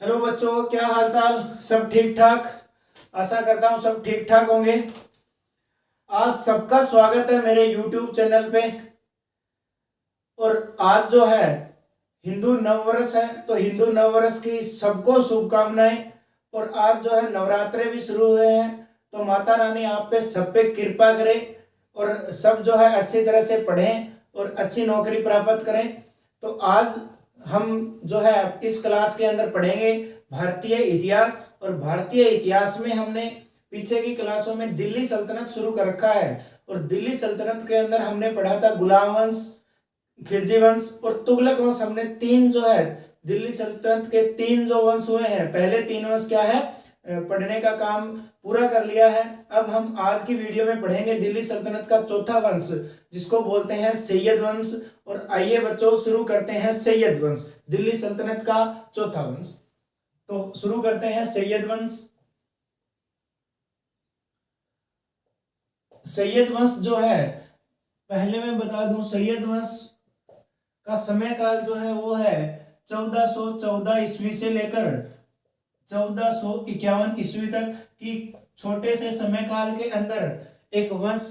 Hello बच्चों, क्या हाल चाल। सब ठीक ठाक। आशा करता हूँ सब ठीक ठाक होंगे। आप सबका स्वागत है मेरे YouTube चैनल पे। और आज जो है हिंदू नववर्ष है, तो हिंदू नववर्ष की सबको शुभकामनाएं। और आज जो है नवरात्रे भी शुरू हुए हैं, तो माता रानी आप पे सब पे कृपा करे और सब जो है अच्छी तरह से पढ़ें और अच्छी नौकरी प्राप्त करें। तो आज हम जो है इस क्लास के अंदर पढ़ेंगे भारतीय इतिहास। और भारतीय इतिहास में हमने पीछे की क्लासों में दिल्ली सल्तनत शुरू कर रखा है। और दिल्ली सल्तनत के अंदर हमने पढ़ा था गुलाम वंश, खिलजी वंश और तुगलक वंश। हमने तीन जो है दिल्ली सल्तनत के तीन जो वंश हुए हैं, पहले तीन वंश क्या है पढ़ने का काम पूरा कर लिया है। अब हम आज की वीडियो में पढ़ेंगे दिल्ली सल्तनत का चौथा वंश, जिसको बोलते हैं सैयद वंश। और आइए बच्चों शुरू करते हैं सैयद वंश, दिल्ली सल्तनत का चौथा वंश। तो शुरू करते हैं सैयद वंश। सैयद वंश जो है, पहले मैं बता दूं, सैयद वंश का समय काल जो है वो है 1414 ईस्वी से लेकर 1451 ईस्वी तक की। छोटे से समय काल के अंदर एक वंश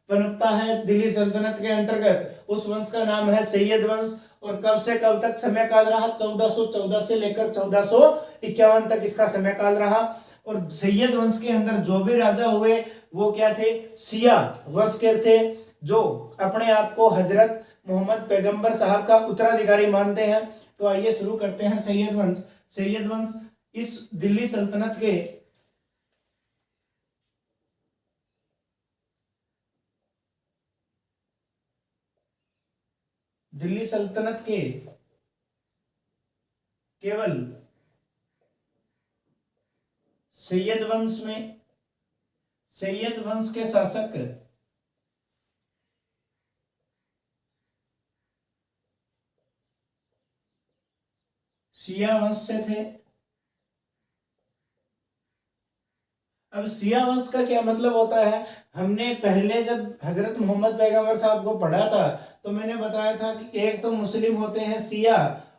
पनपता है दिल्ली सल्तनत के अंतर्गत। उस वंश का नाम है सैयद वंश। और कब से कब तक समय काल रहा? 1414 से लेकर 1451 तक इसका समय काल रहा। और सैयद वंश के अंदर जो भी राजा हुए वो क्या थे? शिया वंश के थे, जो अपने आप को हजरत मोहम्मद पैगंबर साहब का उत्तराधिकारी मानते हैं। तो आइए शुरू करते हैं सैयद वंश। सैयद वंश इस दिल्ली सल्तनत के केवल सैयद वंश में सैयद वंश के शासक शिया वंश से थे। अब शिया वंश का क्या मतलब होता है? हमने पहले जब हजरत मोहम्मद पैगंबर साहब को पढ़ा था तो मैंने बताया था कि एक तो मुस्लिम होते हैं शिया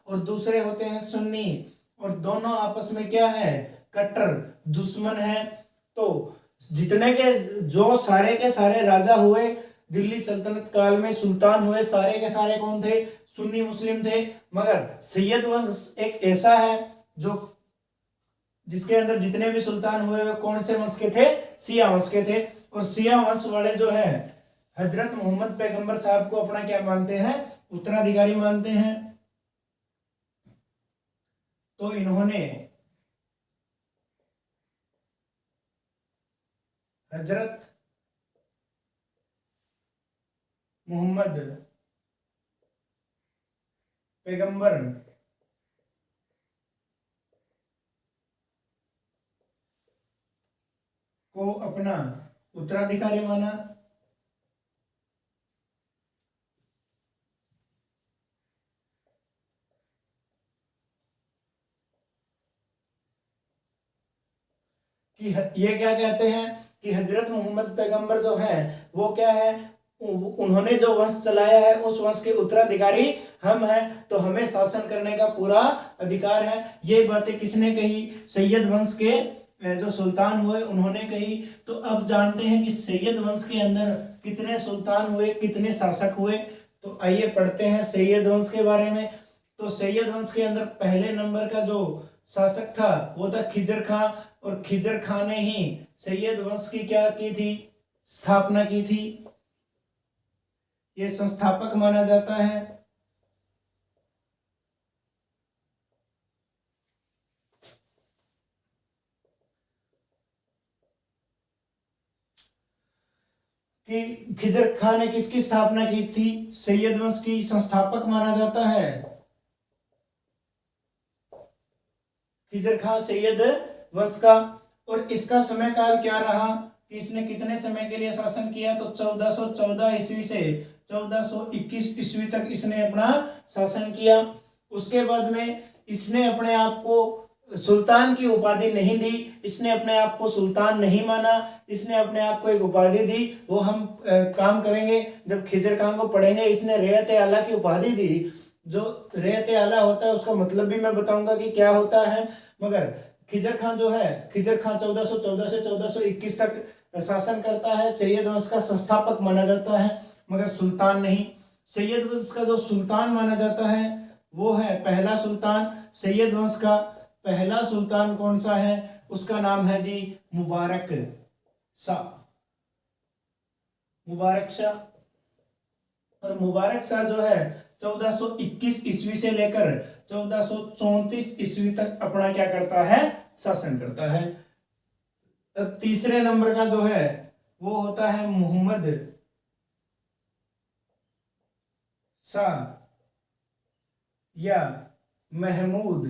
और दूसरे होते हैं सुन्नी, और दोनों आपस में क्या है? कट्टर दुश्मन है। तो जितने के जो सारे के सारे राजा हुए दिल्ली सल्तनत काल में, सुल्तान हुए, सारे के सारे कौन थे? सुन्नी मुस्लिम थे। मगर सैयद वंश एक ऐसा है जो जिसके अंदर जितने भी सुल्तान हुए वे कौन से वंश के थे? शिया वंश के थे। और शिया वंश वाले जो है हजरत मोहम्मद पैगंबर साहब को अपना क्या मानते हैं? उत्तराधिकारी मानते हैं। तो इन्होंने हजरत मोहम्मद पैगंबर को अपना उत्तराधिकारी माना। कि ये क्या कहते हैं कि हजरत मोहम्मद पैगंबर जो है वो क्या है, उन्होंने जो वंश चलाया है उस वंश के उत्तराधिकारी हम हैं, तो हमें शासन करने का पूरा अधिकार है। ये बातें किसने कही? सैयद वंश के जो सुल्तान हुए उन्होंने कही। तो अब जानते हैं कि सैयद वंश के अंदर कितने सुल्तान हुए, कितने शासक हुए। तो आइए पढ़ते हैं सैयद वंश के बारे में। तो सैयद वंश के अंदर पहले नंबर का जो शासक था वो था खिजर खां। और खिजर खां ने ही सैयद वंश की क्या की थी? स्थापना की थी। ये संस्थापक माना जाता है। कि खिजर खां ने किसकी स्थापना की थी? सैयद वंश की संस्थापक माना जाता है खिजर खां सैयद वंश का। और इसका समय काल क्या रहा कि इसने कितने समय के लिए शासन किया? तो 1414 ईस्वी से 1421 ईस्वी तक इसने अपना शासन किया। उसके बाद में इसने अपने आप को सुल्तान की उपाधि नहीं दी, इसने अपने आप को सुल्तान नहीं माना, इसने अपने आप को एक उपाधि दी। वो हम काम करेंगे जब खिजर खां को पढ़ेंगे। इसने रेयत आला की उपाधि दी। जो रेयत आला होता है उसका मतलब भी मैं बताऊंगा कि क्या होता है। मगर खिजर खान जो है, खिजर खान 1414 से 1421 तक शासन करता है, सैयद वंश का संस्थापक माना जाता है, मगर सुल्तान नहीं। सैयद वंश का जो सुल्तान माना जाता है वो है पहला सुल्तान। सैयद वंश का पहला सुल्तान कौन सा है? उसका नाम है जी मुबारक शाह। मुबारक शाह। और मुबारक शाह जो है 1421 ईस्वी से लेकर 1434 ईस्वी तक अपना क्या करता है? शासन करता है। अब तीसरे नंबर का जो है वो होता है मोहम्मद शाह या महमूद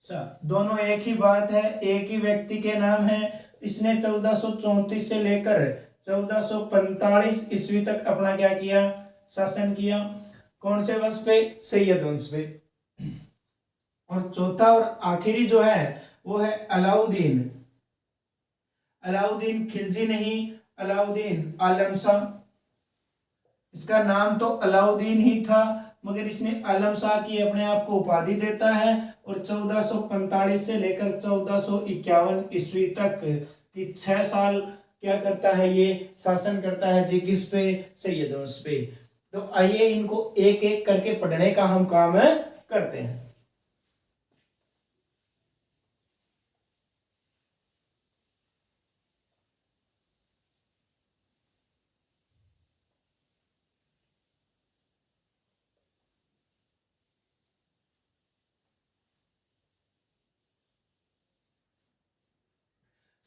शाह, दोनों एक ही बात है, एक ही व्यक्ति के नाम है। इसने 1434 से लेकर 1445 ईस्वी तक अपना क्या किया? शासन किया। कौन से वंश पे? सैयद वंश पे। और चौथा और आखिरी जो है वो है अलाउद्दीन। अलाउद्दीन खिलजी नहीं, अलाउद्दीन आलम शाह। इसका नाम तो अलाउद्दीन ही था, मगर इसने आलम शाह की अपने आप को उपाधि देता है। और 1445 से लेकर 1451 ईस्वी तक की 6 साल क्या करता है? ये शासन करता है जी किस पे? सैयद वंश पे। तो आइए इनको एक एक करके पढ़ने का हम काम करते हैं।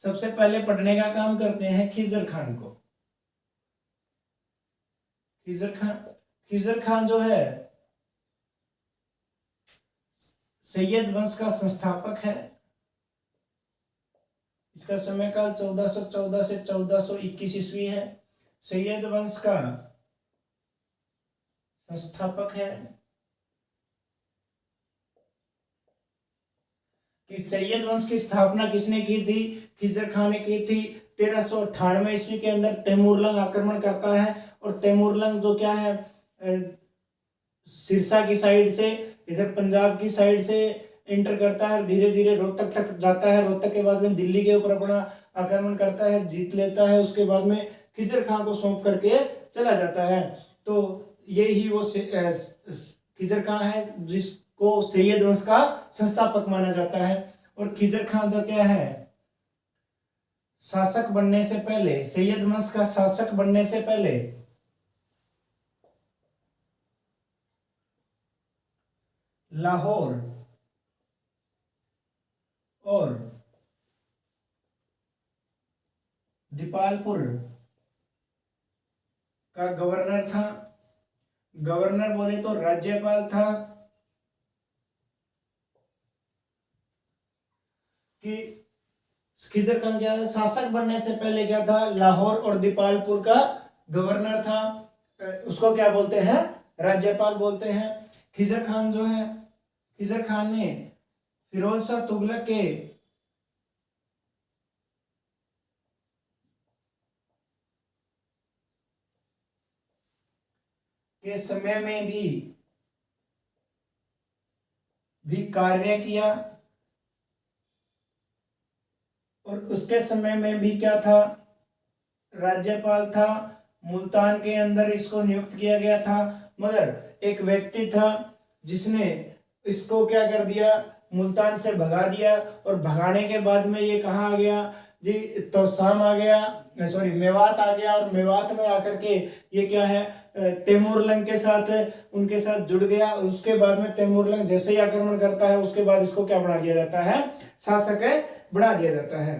सबसे पहले पढ़ने का काम करते हैं खिजर खान को। खिजर खान, खिजर खान जो है सैयद वंश का संस्थापक है। इसका समय काल 1414 से 1421 ईस्वी है। सैयद वंश का संस्थापक है। कि सैयद वंश की स्थापना किसने की थी? खिजर खान ने की थी। 1398 ईस्वी के अंदर तैमूरलंग आक्रमण करता है, और तैमूरलंग जो क्या है सिरसा की साइड से, इधर पंजाब की साइड से एंटर करता है, धीरे धीरे रोहतक तक जाता है। रोहतक के बाद में दिल्ली के ऊपर अपना आक्रमण करता है, जीत लेता है। उसके बाद में खिजर खान को सौंप करके चला जाता है। तो ये ही वो खिजर खान है जिसको सैयद वंश का संस्थापक माना जाता है। और खिजर खान जो क्या है शासक बनने से पहले, सैयद वंश का शासक बनने से पहले लाहौर और दीपालपुर का गवर्नर था। गवर्नर बोले तो राज्यपाल था। कि खिजर खान क्या था? शासक बनने से पहले क्या था? लाहौर और दीपालपुर का गवर्नर था। उसको क्या बोलते हैं? राज्यपाल बोलते हैं। खिजर खान जो है, खिजर खान ने फिरोज शाह तुगलक के समय में भी कार्य किया, और उसके समय में भी क्या था? राज्यपाल था। मुल्तान के अंदर इसको नियुक्त किया गया था। मगर एक व्यक्ति था जिसने इसको क्या कर दिया? मुल्तान से भगा दिया। और भगाने के बाद में ये कहाँ आ गया जी? तोशाम आ गया, सॉरी मेवात आ गया। और मेवात में आकर के ये क्या है तैमूरलंग के साथ उनके साथ जुड़ गया। और उसके बाद में तैमूरलंग जैसे ही आक्रमण करता है उसके बाद इसको क्या बना दिया जाता है? शासक बना दिया जाता है।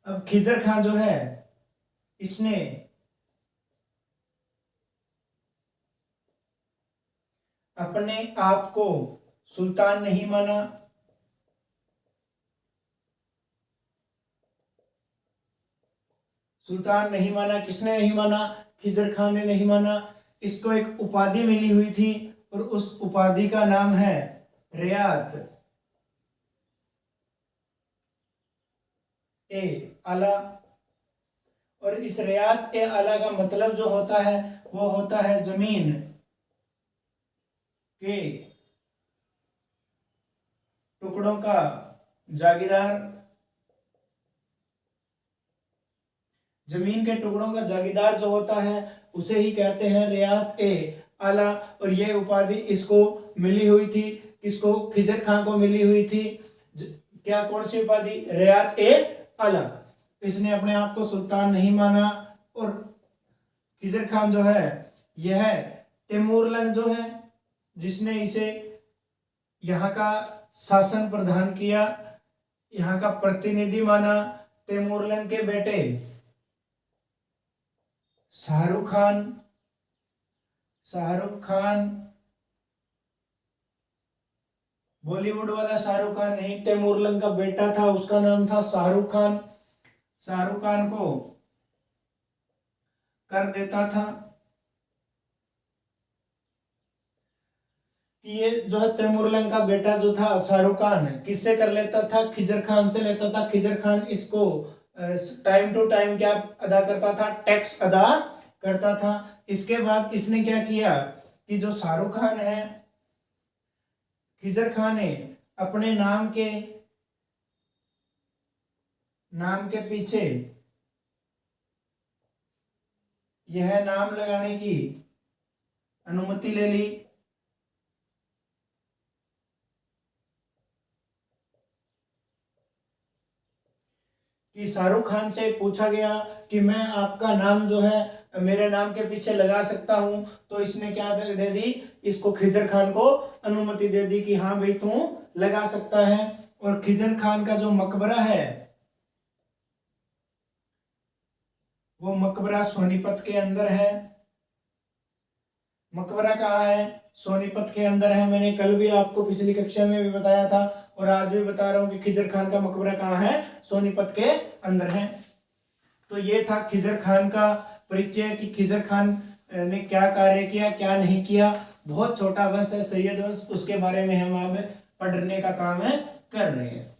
अब खिजर खान जो है इसने अपने आप को सुल्तान नहीं माना। सुल्तान नहीं माना। किसने नहीं माना? खिजर खान ने नहीं माना। इसको एक उपाधि मिली हुई थी, और उस उपाधि का नाम है रियात ए आला। और इस रियात ए आला का मतलब जो होता है वो होता है जमीन के टुकड़ों का जागीदार। जमीन के टुकड़ों का जागीदार जो होता है उसे ही कहते हैं रियात ए आला। और ये उपाधि इसको मिली हुई थी, किसको? खिजर खां को मिली हुई थी। क्या, कौन सी उपाधि? रियात ए आला। इसने अपने आप को सुल्तान नहीं माना। और खिजर खान जो है यह तैमूरलंग जो है जिसने इसे यहाँ का शासन प्रदान किया, यहाँ का प्रतिनिधि माना। तैमूरलंग के बेटे शाहरुख खान बॉलीवुड वाला शाहरुख खान नहीं, तैमूरलंग का बेटा था, उसका नाम था शाहरुख खान। शाहरुख खान को कर देता था कि ये जो है तैमूरलंग का बेटा जो था शाहरुख खान किससे कर लेता था? खिजर खान से लेता था। खिजर खान इसको टाइम टू टाइम क्या अदा करता था? टैक्स अदा करता था। इसके बाद इसने क्या किया कि जो शाहरुख खान है, खिजर खान ने अपने नाम के पीछे यह नाम लगाने की अनुमति ले ली। कि शाहरुख खान से पूछा गया कि मैं आपका नाम जो है मेरे नाम के पीछे लगा सकता हूं, तो इसने क्या दे दी? इसको खिजर खान को अनुमति दे दी कि हाँ भाई तू लगा सकता है। और खिजर खान का जो मकबरा है वो मकबरा सोनीपत के अंदर है। मकबरा कहाँ है? सोनीपत के अंदर है। मैंने कल भी आपको पिछली कक्षा में भी बताया था और आज भी बता रहा हूं कि खिजर खान का मकबरा कहाँ है? सोनीपत के अंदर है। तो ये था खिजर खान का परिचय कि खिजर खान ने क्या कार्य किया, क्या नहीं किया। बहुत छोटा वंश है सैयद वंश, उसके बारे में हम अब पढ़ने का काम कर रहे हैं।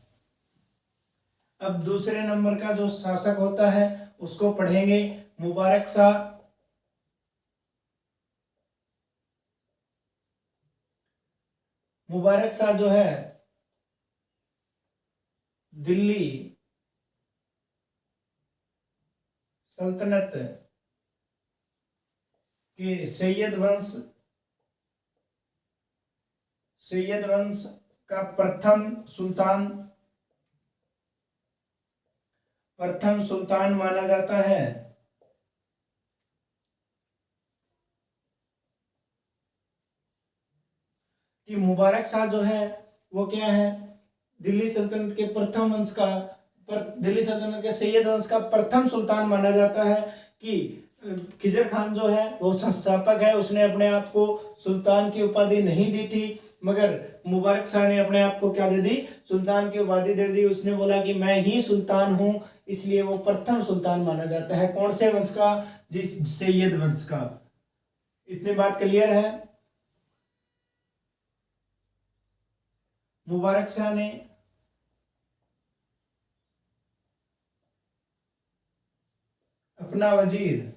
अब दूसरे नंबर का जो शासक होता है उसको पढ़ेंगे, मुबारक शाह। मुबारक शाह जो है दिल्ली सल्तनत के सैयद वंश का प्रथम सुल्तान माना जाता है। कि मुबारक शाह जो है वो क्या है? दिल्ली सल्तनत के प्रथम वंश का दिल्ली सल्तनत के सैयद वंश का प्रथम सुल्तान माना जाता है। कि खिजर खान जो है वो संस्थापक है, उसने अपने आप को सुल्तान की उपाधि नहीं दी थी, मगर मुबारक शाह ने अपने आप को क्या दे दी? सुल्तान की उपाधि दे दी। उसने बोला कि मैं ही सुल्तान हूं, इसलिए वो प्रथम सुल्तान माना जाता है। कौन से वंश का? जिस सैयद वंश का। इतनी बात क्लियर है? मुबारक शाह ने अपना वजीर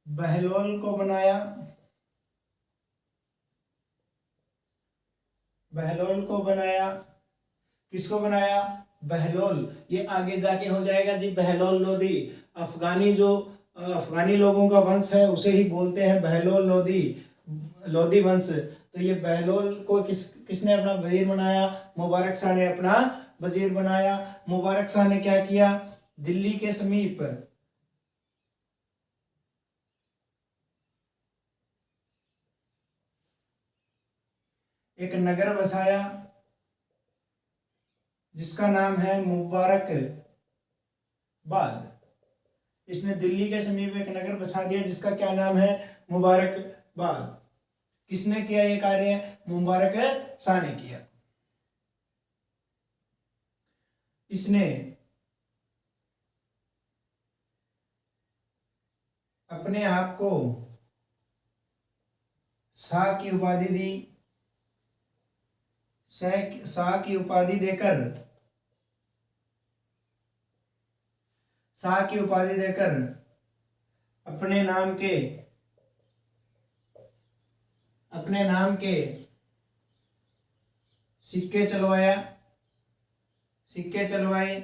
बहलोल को बनाया। किसको बनाया? बहलोल। ये आगे जाके हो जाएगा जी बहलोल लोदी। अफगानी लोगों का वंश है, उसे ही बोलते हैं बहलोल लोदी वंश। तो ये बहलोल को किसने अपना वजीर बनाया? मुबारक शाह ने अपना वजीर बनाया। मुबारक शाह ने क्या किया? दिल्ली के समीप एक नगर बसाया जिसका नाम है मुबारकबाद। इसने दिल्ली के समीप एक नगर बसा दिया जिसका क्या नाम है? मुबारकबाद। किसने किया ये कार्य? मुबारक शाह ने किया। इसने अपने आप को शाह की उपाधि दी। शाह की उपाधि देकर शाह की उपाधि देकर अपने नाम के सिक्के चलवाए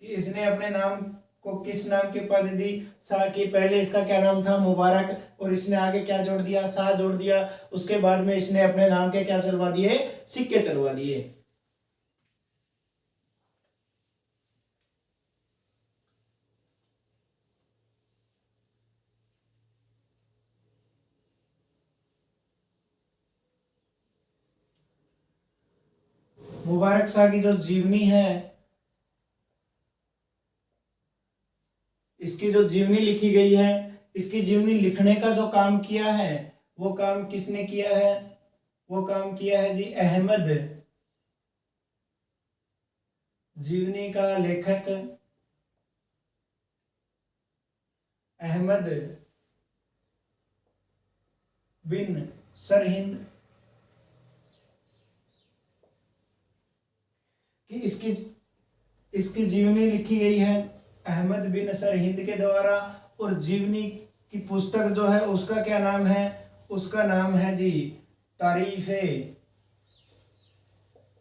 कि इसने अपने नाम को किस नाम की उपाधि दी? शाह की। पहले इसका क्या नाम था? मुबारक, और इसने आगे क्या जोड़ दिया? शाह जोड़ दिया। उसके बाद में इसने अपने नाम के क्या चलवा दिए? सिक्के चलवा दिए। मुबारक शाह की जो जीवनी है, इसकी जो जीवनी लिखी गई है, इसकी जीवनी लिखने का जो काम किया है, वो काम किसने किया है? वो काम किया है जी अहमद। जीवनी का लेखक अहमद बिन सरहिंद कि इसकी जीवनी लिखी गई है अहमद बिन सरहिंद के द्वारा। और जीवनी की पुस्तक जो है उसका क्या नाम है? उसका नाम है जी तारीफ़े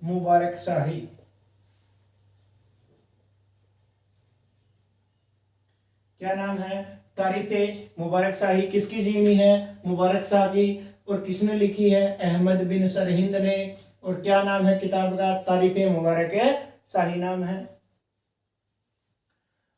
मुबारक शाही। क्या नाम है? तारीफ़े मुबारक शाही। किसकी जीवनी है? मुबारक शाह की। और किसने लिखी है? अहमद बिन सरहिंद ने। और क्या नाम है किताब का? तारीफ़े मुबारक शाही नाम है।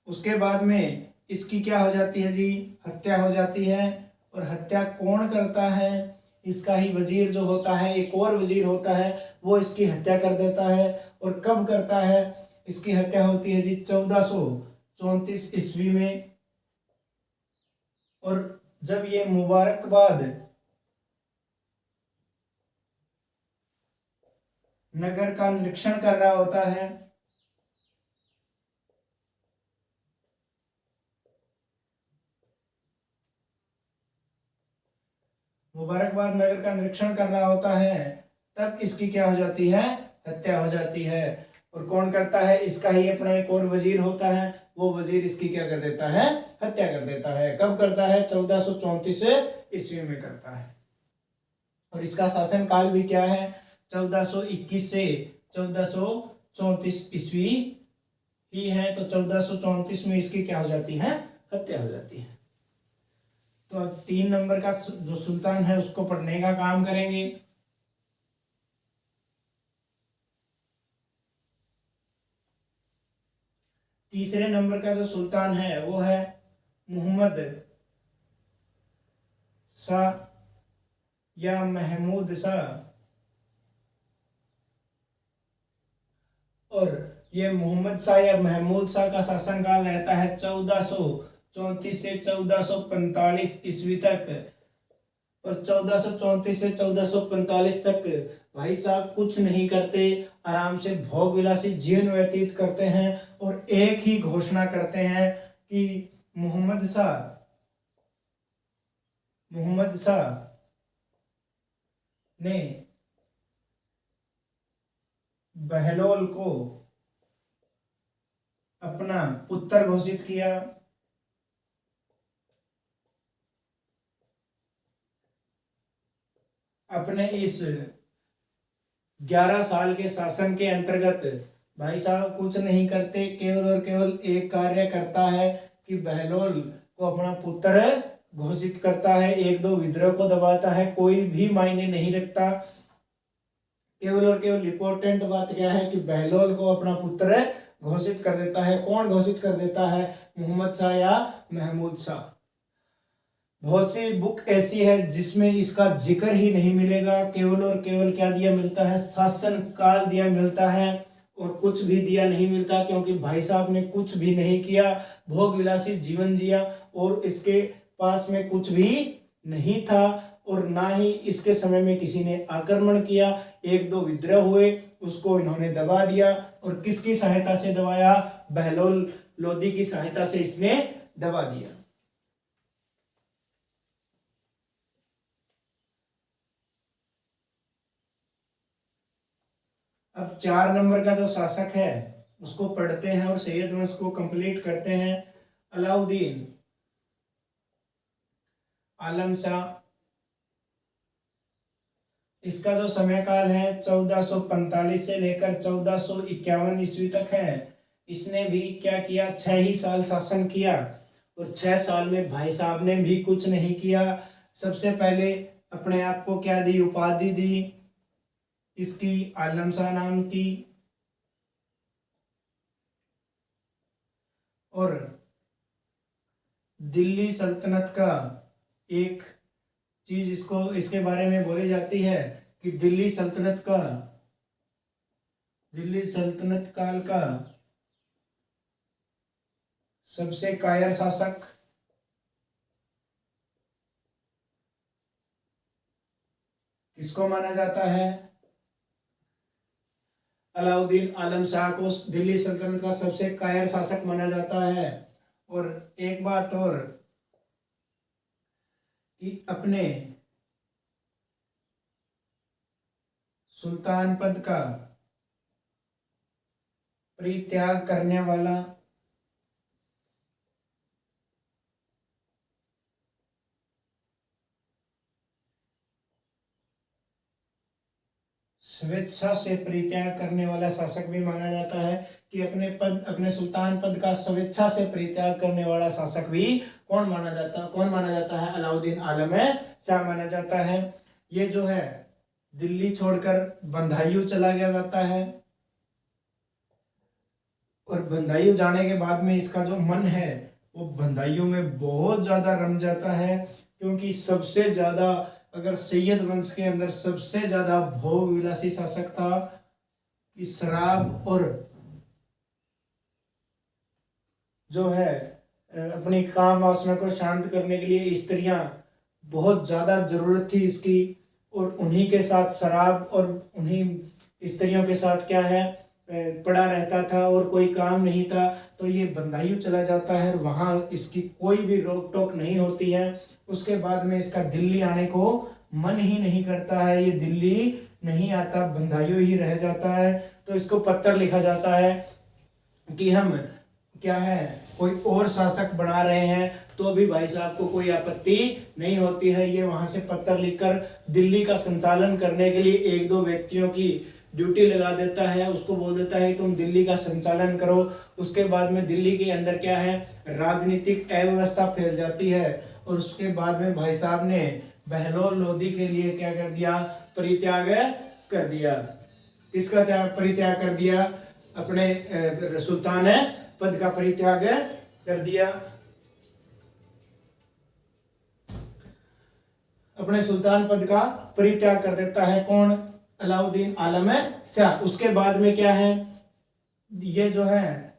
उसके बाद में इसकी क्या हो जाती है जी? हत्या हो जाती है। और हत्या कौन करता है? इसका ही वजीर जो होता है, एक और वजीर होता है, वो इसकी हत्या कर देता है। और कब करता है? इसकी हत्या होती है जी 1434 ईस्वी में। और जब ये मुबारकबाद नगर का निरीक्षण कर रहा होता है, मुबारकबाद नगर का निरीक्षण कर रहा होता है, तब इसकी क्या हो जाती है? हत्या हो जाती है। और कौन करता है? इसका ही अपना एक और वजीर होता है, वो वजीर इसकी क्या कर देता है? हत्या कर देता है। कब करता है? 1434 ईस्वी में करता है। और इसका शासन काल भी क्या है? 1421 से 1434 ईस्वी ही है। तो 1434 में इसकी क्या हो जाती है? हत्या हो जाती है। तो अब 3 नंबर का जो सुल्तान है उसको पढ़ने का काम करेंगे। तीसरे नंबर का जो सुल्तान है वो है मोहम्मद शाह या महमूद शाह। और ये मोहम्मद शाह या महमूद शाह का शासनकाल रहता है 1434 से 1445 ईस्वी तक। और 1434 से 1445 तक भाई साहब कुछ नहीं करते, आराम से भोग विलासी जीवन व्यतीत करते हैं। और एक ही घोषणा करते हैं कि मोहम्मद शाह ने बहलोल को अपना पुत्र घोषित किया। अपने इस 11 साल के शासन के अंतर्गत भाई साहब कुछ नहीं करते, केवल और केवल एक कार्य करता है कि बहलोल को अपना पुत्र घोषित करता है, एक दो विद्रोह को दबाता है, कोई भी मायने नहीं रखता। केवल और केवल इंपॉर्टेंट बात क्या है कि बहलोल को अपना पुत्र घोषित कर देता है। कौन घोषित कर देता है? मोहम्मद शाह या महमूद शाह। बहुत सी बुक ऐसी है जिसमें इसका जिक्र ही नहीं मिलेगा। केवल और केवल क्या दिया मिलता है? शासन काल दिया मिलता है, और कुछ भी दिया नहीं मिलता, क्योंकि भाई साहब ने कुछ भी नहीं किया, भोग विलासी जीवन जिया। और इसके पास में कुछ भी नहीं था, और ना ही इसके समय में किसी ने आक्रमण किया। एक दो विद्रोह हुए, उसको इन्होंने दबा दिया। और किसकी सहायता से दबाया? बहलोल लोदी की सहायता से इसने दबा दिया। अब 4 नंबर का जो शासक है उसको पढ़ते हैं और सैयद वंश को कंप्लीट करते हैं। अलाउद्दीन आलम शाह, इसका जो समय काल है 1445 से लेकर 1451 ईस्वी तक है। इसने भी क्या किया, 6 ही साल शासन किया और 6 साल में भाई साहब ने भी कुछ नहीं किया। सबसे पहले अपने आप को क्या दी, उपाधि दी, इसकी आलम शाह नाम की, और दिल्ली सल्तनत का एक चीज इसको इसके बारे में बोली जाती है कि दिल्ली सल्तनत काल का सबसे कायर शासक किसको माना जाता है, अलाउद्दीन आलम शाह को दिल्ली सल्तनत का सबसे कायर शासक माना जाता है। और एक बात और कि अपने सुल्तान पद का परित्याग करने वाला स्वेच्छा से परित्याग करने वाला शासक भी माना जाता है कि अपने सुल्तान पद का स्वेच्छा से परित्याग करने वाला शासक भी कौन माना जाता है, अलाउद्दीन आलम शाह माना जाता है। ये जो है दिल्ली छोड़कर बंदायूं चला गया जाता है और बंदायूं जाने के बाद में इसका जो मन है वो बंदायूं में बहुत ज्यादा रम जाता है, क्योंकि सबसे ज्यादा अगर सैयद वंश के अंदर सबसे ज्यादा भोग विलासी शासक था कि शराब और जो है अपनी काम वासना को शांत करने के लिए स्त्रियां बहुत ज्यादा जरूरत थी इसकी, और उन्हीं के साथ शराब और उन्हीं स्त्रियों के साथ क्या है पड़ा रहता था और कोई काम नहीं था। तो ये बंदायूं चला जाता है, वहाँ इसकी कोई भी रोक टोक नहीं होती है। उसके बाद में इसका दिल्ली आने को मन ही नहीं करता है, ये दिल्ली नहीं आता, बंदायूं ही रह जाता है। तो इसको पत्र लिखा जाता है कि हम क्या है कोई और शासक बना रहे हैं, तो भी भाई साहब को कोई आपत्ति नहीं होती है। ये वहां से पत्र लिखकर दिल्ली का संचालन करने के लिए 1-2 व्यक्तियों की ड्यूटी लगा देता है, उसको बोल देता है कि तुम दिल्ली का संचालन करो। उसके बाद में दिल्ली के अंदर क्या है राजनीतिक अव्यवस्था फैल जाती है, और उसके बाद में भाई साहब ने बहलोल लोधी के लिए क्या कर दिया, परित्याग कर दिया। किसका परित्याग कर दिया, अपने सुल्तान पद का परित्याग कर दिया, अपने सुल्तान पद का परित्याग कर देता है कौन, अलाउद्दीन आलम शाह। उसके बाद में क्या है, ये जो है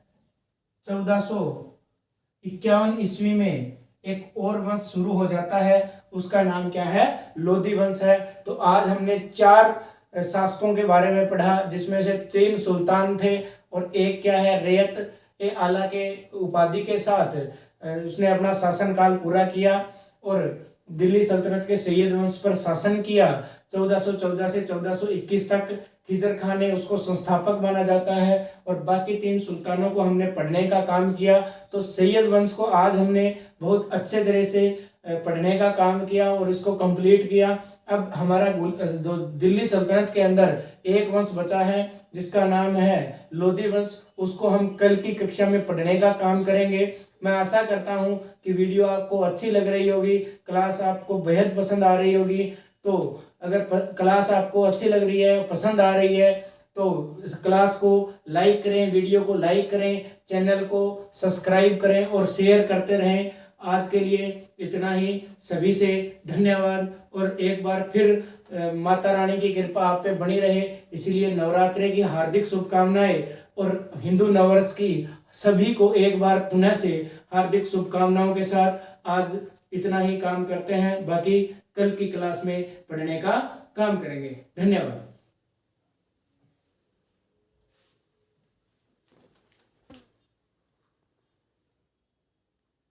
1451 ईस्वी में एक और वंश शुरू हो जाता है, उसका नाम क्या है, लोधी वंश है। तो आज हमने 4 शासकों के बारे में पढ़ा, जिसमें से 3 सुल्तान थे और एक क्या है रैयत ए आला के उपाधि के साथ उसने अपना शासन काल पूरा किया और दिल्ली सल्तनत के सैयद वंश पर शासन किया 1414 से 1421 तक। खिजर खान ने उसको संस्थापक माना जाता है और बाकी 3 सुल्तानों को हमने पढ़ने का काम किया। तो सैयद वंश को आज हमने बहुत अच्छे तरह से पढ़ने का काम किया और इसको कंप्लीट किया। अब हमारा जो दिल्ली सल्तनत के अंदर एक वंश बचा है जिसका नाम है लोधी वंश, उसको हम कल की कक्षा में पढ़ने का काम करेंगे। मैं आशा करता हूं कि वीडियो आपको अच्छी लग रही होगी, क्लास आपको बेहद पसंद आ रही होगी। तो अगर क्लास आपको अच्छी लग रही है, पसंद आ रही है, तो इस क्लास को लाइक करें, वीडियो को लाइक करें, चैनल को सब्सक्राइब करें और शेयर करते रहें। आज के लिए इतना ही, सभी से धन्यवाद। और एक बार फिर माता रानी की कृपा आप पे बनी रहे, इसलिए नवरात्रि की हार्दिक शुभकामनाएं और हिंदू नववर्ष की सभी को एक बार पुनः से हार्दिक शुभकामनाओं के साथ आज इतना ही काम करते हैं। बाकी कल की क्लास में पढ़ने का काम करेंगे। धन्यवाद।